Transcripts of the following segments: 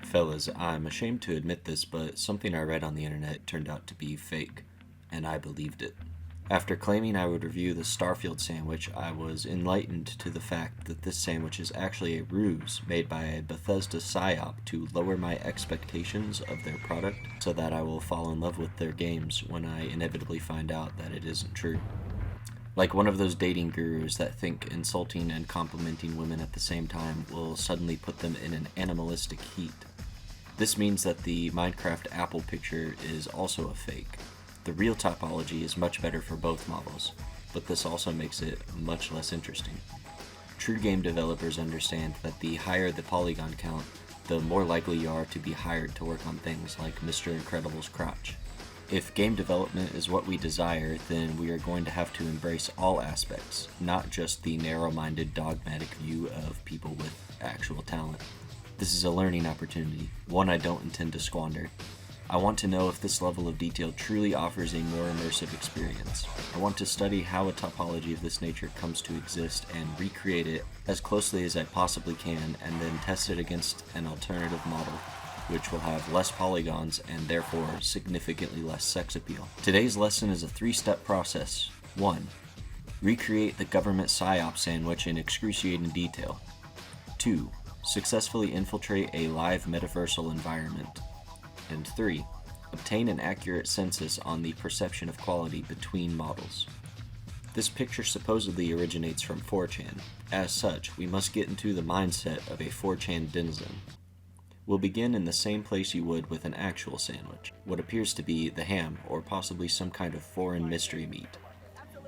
Fellas, I'm ashamed to admit this, but something I read on the internet turned out to be fake, and I believed it. After claiming I would review the Starfield Sandwich, I was enlightened to the fact that this sandwich is actually a ruse made by a Bethesda psyop to lower my expectations of their product so that I will fall in love with their games when I inevitably find out that it isn't true. Like one of those dating gurus that think insulting and complimenting women at the same time will suddenly put them in an animalistic heat. This means that the Minecraft Apple picture is also a fake. The real topology is much better for both models, but this also makes it much less interesting. True game developers understand that the higher the polygon count, the more likely you are to be hired to work on things like Mr. Incredible's crotch. If game development is what we desire, then we are going to have to embrace all aspects, not just the narrow-minded, dogmatic view of people with actual talent. This is a learning opportunity, one I don't intend to squander. I want to know if this level of detail truly offers a more immersive experience. I want to study how a topology of this nature comes to exist and recreate it as closely as I possibly can, and then test it against an alternative model, which will have less polygons and therefore significantly less sex appeal. Today's lesson is a 3-step process. 1. Recreate the government psyop sandwich in excruciating detail. 2. Successfully infiltrate a live metaversal environment. And 3. Obtain an accurate census on the perception of quality between models. This picture supposedly originates from 4chan. As such, we must get into the mindset of a 4chan denizen. We'll begin in the same place you would with an actual sandwich, what appears to be the ham, or possibly some kind of foreign mystery meat.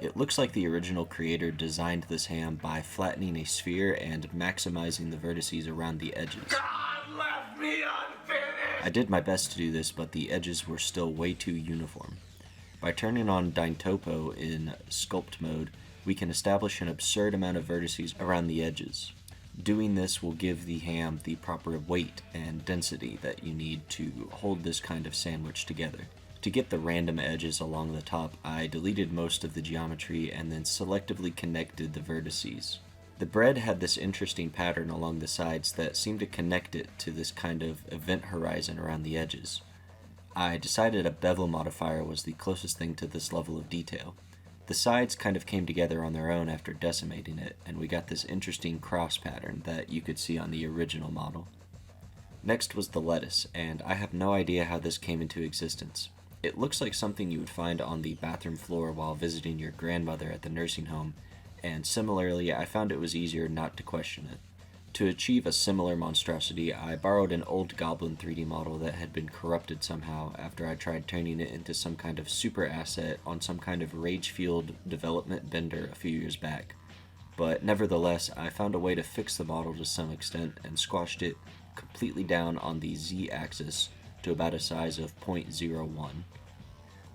It looks like the original creator designed this ham by flattening a sphere and maximizing the vertices around the edges. God left me unfinished! I did my best to do this, but the edges were still way too uniform. By turning on Dyntopo in sculpt mode, we can establish an absurd amount of vertices around the edges. Doing this will give the ham the proper weight and density that you need to hold this kind of sandwich together. To get the random edges along the top, I deleted most of the geometry and then selectively connected the vertices. The bread had this interesting pattern along the sides that seemed to connect it to this kind of event horizon around the edges. I decided a bevel modifier was the closest thing to this level of detail. The sides kind of came together on their own after decimating it, and we got this interesting cross pattern that you could see on the original model. Next was the lettuce, and I have no idea how this came into existence. It looks like something you would find on the bathroom floor while visiting your grandmother at the nursing home, and similarly, I found it was easier not to question it. To achieve a similar monstrosity, I borrowed an old Goblin 3D model that had been corrupted somehow after I tried turning it into some kind of super asset on some kind of rage-fueled development bender a few years back. But nevertheless, I found a way to fix the model to some extent and squashed it completely down on the Z-axis to about a size of 0.01.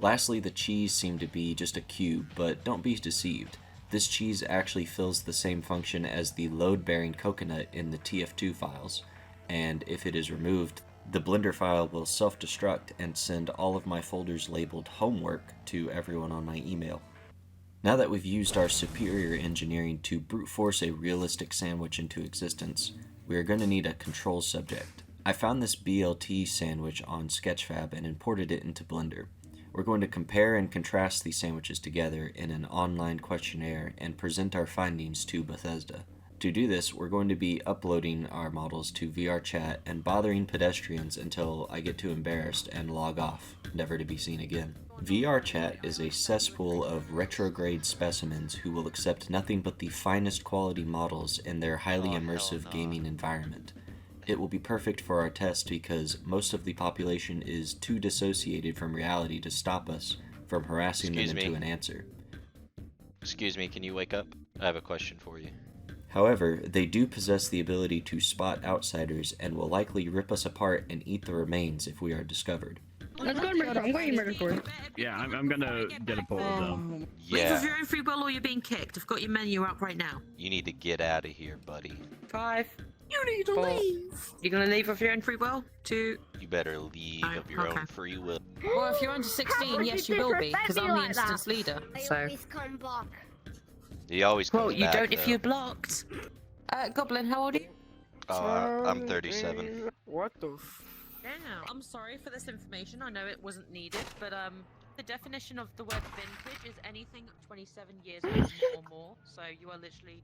Lastly, the cheese seemed to be just a cube, but don't be deceived. This cheese actually fills the same function as the load-bearing coconut in the TF2 files, and if it is removed, the Blender file will self-destruct and send all of my folders labeled homework to everyone on my email. Now that we've used our superior engineering to brute force a realistic sandwich into existence, we are going to need a control subject. I found this BLT sandwich on Sketchfab and imported it into Blender. We're going to compare and contrast these sandwiches together in an online questionnaire and present our findings to Bethesda. To do this, we're going to be uploading our models to VRChat and bothering pedestrians until I get too embarrassed and log off, never to be seen again. VRChat is a cesspool of retrograde specimens who will accept nothing but the finest quality models in their highly immersive gaming environment. It will be perfect for our test because most of the population is too dissociated from reality to stop us from harassing them into an answer. Excuse me, can you wake up? I have a question for you. However, they do possess the ability to spot outsiders and will likely rip us apart and eat the remains if we are discovered. Let's go to murder. I'm going to murder for it. Yeah, I'm gonna get a bowl of them. Leave of Yeah, your own free will or you're being kicked. I've got your menu up right now. you need to get out of here, buddy. 5. You need to 4. leave. You're gonna leave of your own free will? 2. You better leave Oh, of your okay. own free will. Well, if you're under 16, yes, you will be, because I'm the instance leader. So. always come back. He always comes Well, you back, don't if though. you're blocked. Goblin, how old are you? I'm 37. What the f... Damn. I'm sorry for this information. I know it wasn't needed, but the definition of the word vintage is anything 27 years old or more. So you are literally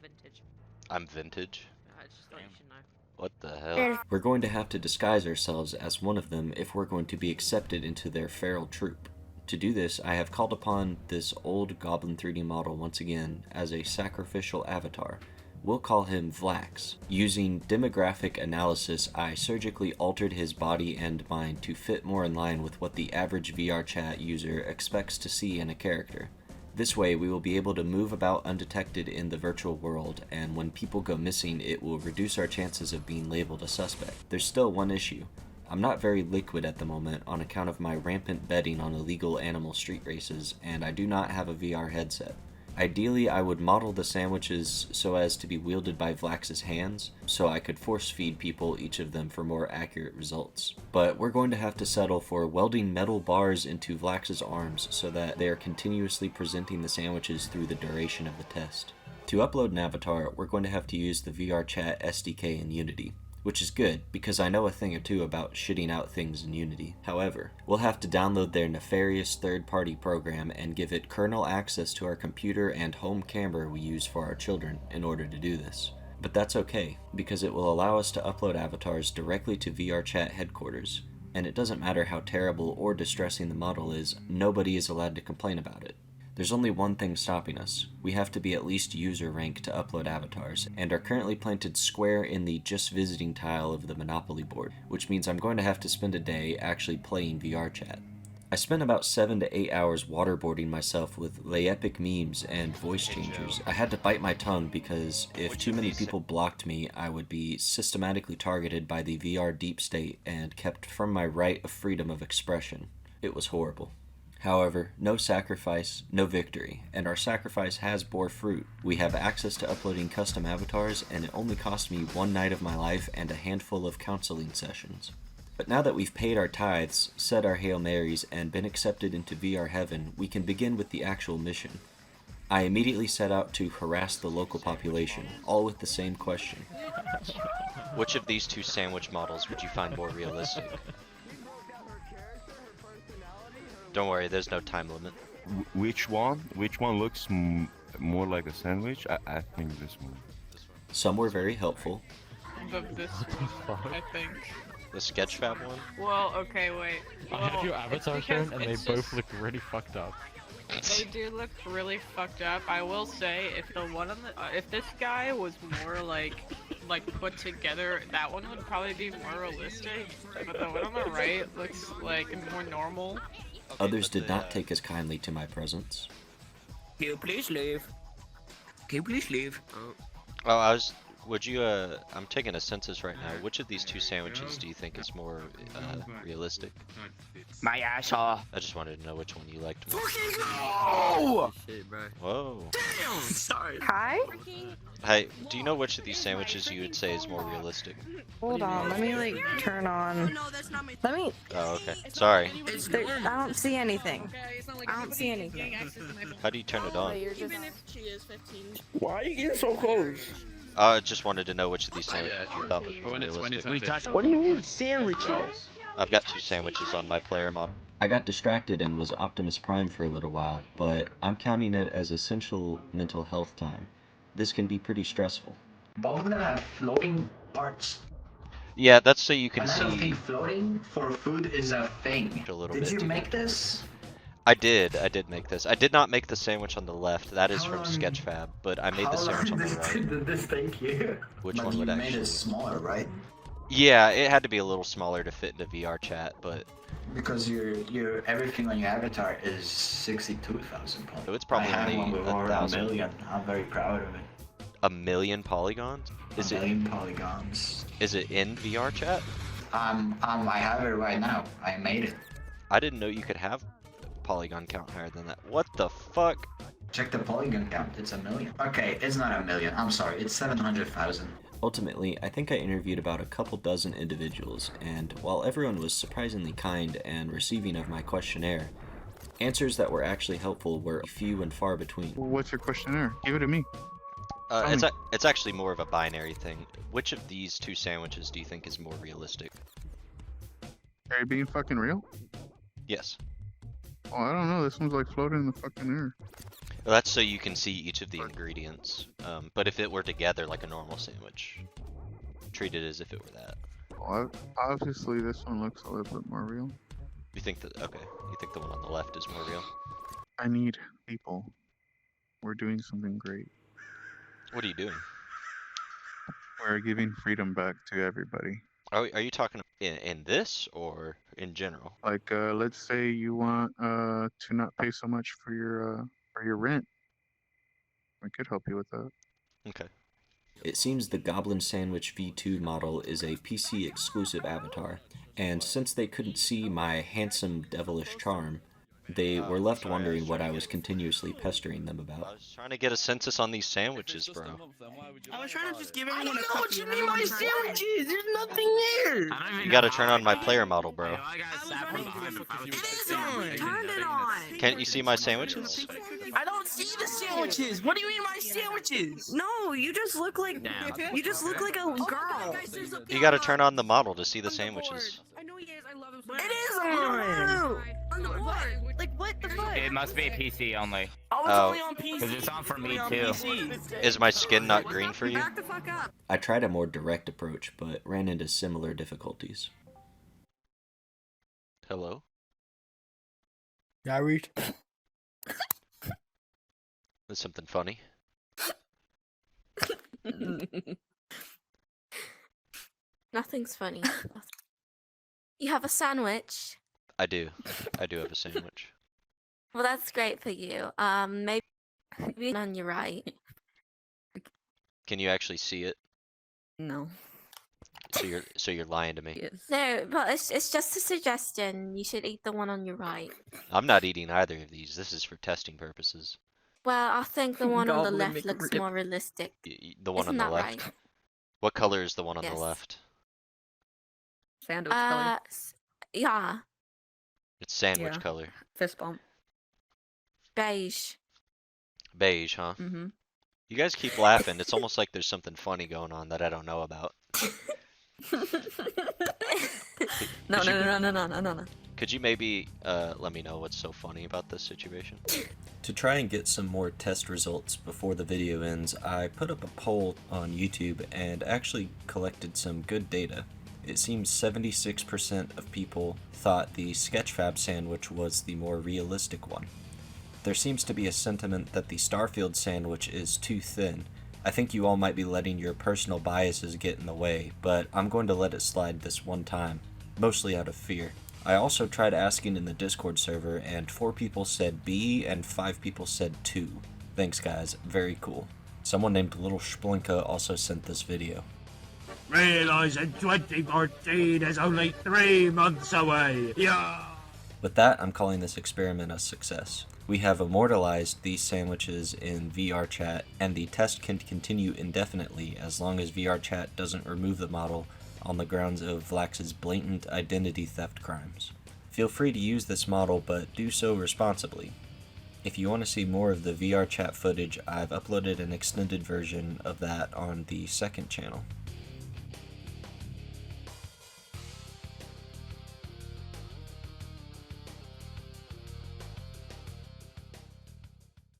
vintage. I'm vintage? I just thought you should know. What the hell? We're going to have to disguise ourselves as one of them if we're going to be accepted into their feral troop. To do this, I have called upon this old Goblin 3D model once again as a sacrificial avatar. We'll call him Vlax. Using demographic analysis, I surgically altered his body and mind to fit more in line with what the average VRChat user expects to see in a character. This way, we will be able to move about undetected in the virtual world, and when people go missing, it will reduce our chances of being labeled a suspect. There's still one issue. I'm not very liquid at the moment on account of my rampant betting on illegal animal street races, and I do not have a VR headset. Ideally, I would model the sandwiches so as to be wielded by Vlax's hands, so I could force feed people each of them for more accurate results. But we're going to have to settle for welding metal bars into Vlax's arms so that they are continuously presenting the sandwiches through the duration of the test. To upload an avatar, we're going to have to use the VRChat SDK in Unity, which is good because I know a thing or two about shitting out things in Unity. However, we'll have to download their nefarious third-party program and give it kernel access to our computer and home camera we use for our children in order to do this. But that's okay, because it will allow us to upload avatars directly to VRChat headquarters, and it doesn't matter how terrible or distressing the model is, nobody is allowed to complain about it. There's only one thing stopping us. We have to be at least user rank to upload avatars, and are currently planted square in the just visiting tile of the Monopoly board, which means I'm going to have to spend a day actually playing VRChat. I spent about 7 to 8 hours waterboarding myself with epic memes and voice changers. I had to bite my tongue because if too many people blocked me, I would be systematically targeted by the VR deep state and kept from my right of freedom of expression. It was horrible. However, no sacrifice, no victory, and our sacrifice has bore fruit. We have access to uploading custom avatars, and it only cost me 1 night of my life and a handful of counseling sessions. But now that we've paid our tithes, said our Hail Marys, and been accepted into VR heaven, we can begin with the actual mission. I immediately set out to harass the local population, all with the same question. Which of these two sandwich models would you find more realistic? Don't worry, there's no time limit. Which one? Which one looks more like a sandwich? I think this one. Some were very helpful. This, I think. The Sketchfab one? Well, okay, wait. I had a few avatars shown, and they both look really fucked up. They do look really fucked up. I will say, if the one on the, if this guy was more like put together, that one would probably be more realistic. But the one on the right looks like more normal. Others did not take as kindly to my presence. Can you please leave? Can you please leave? Oh, I'm taking a census right now. Which of these two sandwiches do you think is more realistic? My asshole. I just wanted to know which one you liked more. Oh! Shit, bro. Whoa. Damn! Sorry. Hi? Hey, do you know which of these sandwiches you would say is more realistic? Hold on, let me like turn on. Let me. Oh, okay. Sorry. I don't see anything. I don't see anything. How do you turn it on? Why are you getting so close? I just wanted to know which of these sandwiches you thought was more realistic. What do you mean sandwiches? I've got 2 sandwiches on my player model. I got distracted and was Optimus Prime for a little while, but I'm counting it as essential mental health time. This can be pretty stressful. Both of them have floating parts. Yeah, that's so you can I don't see. think floating for food is a thing. Did you make this? I did make this. I did not make the sandwich on the left. That is from Sketchfab, but I made the sandwich on the right. Did this take you? Which one would actually? You made it smaller, right? Yeah, it had to be a little smaller to fit into VRChat, but because your everything on your avatar is 62,000 polygons. So it's probably I have only one with over 1,000. 1 million. I'm very proud of it. 1 million polygons? Is it 1 million polygons? Is it in VRChat? I have it right now. I made it. I didn't know you could have polygon count higher than that. What the fuck? Check the polygon count. It's 1 million. Okay, it's not 1 million. I'm sorry. It's 700,000. Ultimately, I think I interviewed about a couple dozen individuals, and while everyone was surprisingly kind and receiving of my questionnaire, answers that were actually helpful were few and far between. What's your questionnaire? Give it to me. It's actually more of a binary thing. Which of these two sandwiches do you think is more realistic? Are you being fucking real? Yes. Oh, I don't know. This one's like floating in the fucking air. Well, that's so you can see each of the ingredients. But if it were together like a normal sandwich, treat it as if it were that. Well, obviously, this one looks a little bit more real. You think that? Okay. You think the one on the left is more real? I need people. We're doing something great. What are you doing? We're giving freedom back to everybody. Are you talking in this or in general? Like, let's say you want to not pay so much for your rent. We could help you with that. Okay. It seems the Goblin Sandwich V2 model is a PC exclusive avatar, and since they couldn't see my handsome devilish charm, they were left wondering what I was continuously pestering them I about. was trying to get a census on these sandwiches, bro. I was trying to just give I everyone don't a know what cookie. you mean by sandwiches. There's nothing there. You gotta turn on my player model, bro. It is on. Turn it on. Can't you see my sandwiches? I don't see the sandwiches. What do you mean by sandwiches? No, you just look like a girl. You gotta turn on the model to see the sandwiches. I know he is. I love him. It is on. On the board. Like, what the fuck? It must be PC only. I was Oh. only on PC. Because it's on for me Only too. on PC. Is my skin not green for you? Back the fuck up. I tried a more direct approach, but ran into similar difficulties. Hello? Gary. Is something funny? Nothing's funny. You have a sandwich. I do. I do have a sandwich. Well, that's great for you. Maybe on your right. Can you actually see it? No. So you're lying to me. Yes. No, but it's just a suggestion. You should eat the one on your right. I'm not eating either of these. This is for testing purposes. Well, I think the one on the Goblin left looks McRib. more realistic. The one Isn't on the that left. right? What color is the one on Yes. the left? Sandwich color. Yeah, It's sandwich Yeah. color. Fist bump. beige. Beige, huh? Mm-hmm. You guys keep laughing. It's almost like there's something funny going on that I don't know about. No. Could you maybe let me know what's so funny about this situation? To try and get some more test results before the video ends, I put up a poll on YouTube and actually collected some good data. It seems 76% of people thought the Sketchfab sandwich was the more realistic one. There seems to be a sentiment that the Starfield sandwich is too thin. I think you all might be letting your personal biases get in the way, but I'm going to let it slide this one time, mostly out of fear. I also tried asking in the Discord server, and 4 people said B and 5 people said 2. Thanks guys, very cool. Someone named Little Splinka also sent this video. Realizing 2014 is only 3 months away. Yeah. With that, I'm calling this experiment a success. We have immortalized these sandwiches in VRChat, and the test can continue indefinitely as long as VRChat doesn't remove the model on the grounds of Vlax's blatant identity theft crimes. Feel free to use this model, but do so responsibly. If you want to see more of the VRChat footage, I've uploaded an extended version of that on the second channel.